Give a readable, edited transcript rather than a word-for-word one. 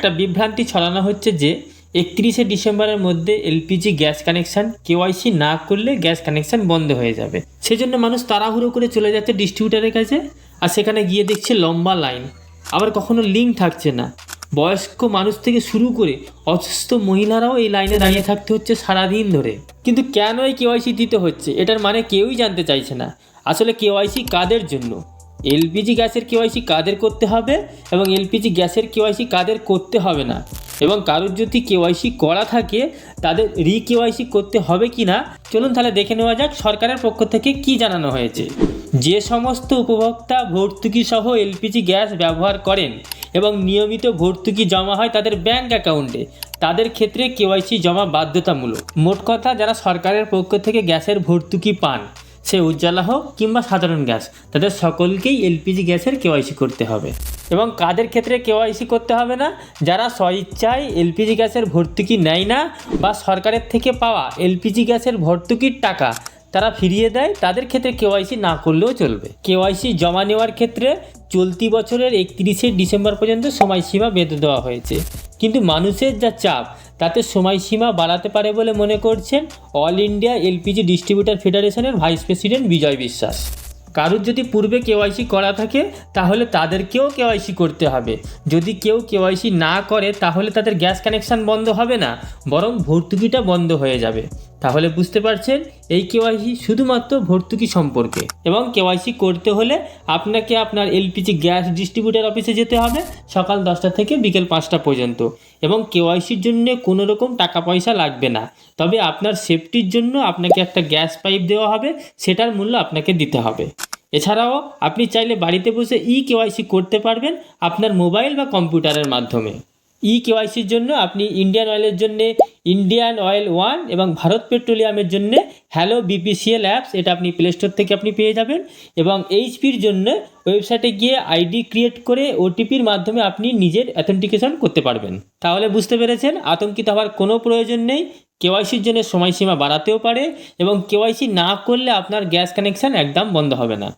একটা বিভ্রান্তি ছড়ানো হচ্ছে যে 31শে ডিসেম্বরের মধ্যে এলপিজি গ্যাস কানেকশান কেওয়াইসি না করলে গ্যাস কানেকশান বন্ধ হয়ে যাবে। সেজন্য মানুষ তাড়াহুড়ো করে চলে যাচ্ছে ডিস্ট্রিবিউটারের কাছে, আর সেখানে গিয়ে দেখছে লম্বা লাইন, আবার কখনো লিঙ্ক থাকছে না। বয়স্ক মানুষ থেকে শুরু করে অসুস্থ মহিলারাও এই লাইনে দাঁড়িয়ে থাকতে হচ্ছে সারাদিন ধরে। কিন্তু কেন এই কেওয়াইসি দিতে হচ্ছে, এটার মানে কেউই জানতে চাইছে না। আসলে কেওয়াইসি কাদের জন্য, এলপিজি গ্যাসের কেওয়াইসি কাদের করতে হবে এবং এলপিজি গ্যাসের কেওয়াইসি কাদের করতে হবে না, এবং কারোর যদি কেওয়াইসি করা থাকে তাদের কেওয়াইসি করতে হবে কি না, চলুন তাহলে দেখে নেওয়া যাক সরকারের পক্ষ থেকে কি জানানো হয়েছে। যে সমস্ত উপভোক্তা ভর্তুকি সহ এলপিজি গ্যাস ব্যবহার করেন এবং নিয়মিত ভর্তুকি জমা হয় তাদের ব্যাংক অ্যাকাউন্টে, তাদের ক্ষেত্রে কেওয়াইসি জমা বাধ্যতামূলক। মোট কথা, যারা সরকারের পক্ষ থেকে গ্যাসের ভর্তুকি পান, সে উজ্জ্বলা হোক কিংবা সাধারণ গ্যাস, তাদের সকলকেই এলপিজি গ্যাসের কেওয়াইসি করতে হবে। এবং কাদের ক্ষেত্রে কেওয়াইসি করতে হবে না, যারা স্বইচ্ছায় এলপিজি গ্যাসের ভর্তুকি নেয় না বা সরকারের থেকে পাওয়া এলপিজি গ্যাসের ভর্তুকির টাকা তারা ফিরিয়ে দেয়, তাদের ক্ষেত্রে কেওয়াইসি না করলেও চলবে। কেওয়াইসি জমা নেওয়ার ক্ষেত্রে চলতি বছরের 31শে ডিসেম্বর পর্যন্ত সময়সীমা বেঁধে দেওয়া হয়েছে, কিন্তু মানুষের যা চাপ তাতে সময়সীমা বাড়াতে পারে বলে মনে করছেন অল ইন্ডিয়া এলপিজি ডিস্ট্রিবিউটার ফেডারেশনের ভাইস প্রেসিডেন্ট বিজয় বিশ্বাস। কারোর যদি পূর্বে কেওয়াইসি করা থাকে তাহলে তাদেরকেও কেওয়াইসি করতে হবে। যদি কেউ কেওয়াইসি না করে তাহলে তাদের গ্যাস কানেকশান বন্ধ হবে না, বরং ভর্তুকিটা বন্ধ হয়ে যাবে। তাহলে বুঝতে পারছেন এই কেওয়াইসি শুধুমাত্র ভর্তুকি সম্পর্কে, এবং কেওয়াইসি করতে হলে আপনাকে আপনার এলপিজি গ্যাস ডিস্ট্রিবিউটার অফিসে যেতে হবে সকাল 10টা থেকে বিকেল 5টা পর্যন্ত, এবং কেওয়াইসির জন্য কোনো রকম টাকা পয়সা লাগবে না। তবে আপনার সেফটির জন্য আপনাকে একটা গ্যাস পাইপ দেওয়া হবে, সেটার মূল্য আপনাকে দিতে হবে। এছাড়াও আপনি চাইলে বাড়িতে বসে কেওয়াইসি করতে পারবেন আপনার মোবাইল বা কম্পিউটারের মাধ্যমে। কেওয়াইসির জন্য আপনি ইন্ডিয়ান অয়েলের জন্য ইন্ডিয়ান অয়েল 1 এবং ভারত পেট্রোলিয়ামের জন্য হ্যালো বিপিসিএল অ্যাপস, এটা আপনি প্লে স্টোর থেকে আপনি পেয়ে যাবেন। এবং এইচপির জন্য ওয়েবসাইটে গিয়ে আইডি ক্রিয়েট করে ওটিপির মাধ্যমে আপনি নিজের অথেন্টিকেশন করতে পারবেন। তাহলে বুঝতে পেরেছেন, আতঙ্কিত হওয়ার কোনো প্রয়োজন নেই। কেওয়াইসির জন্য সময়সীমা বাড়াতেও পারে, এবং কেওয়াইসি না করলে আপনার গ্যাস কানেকশান একদম বন্ধ হবে না।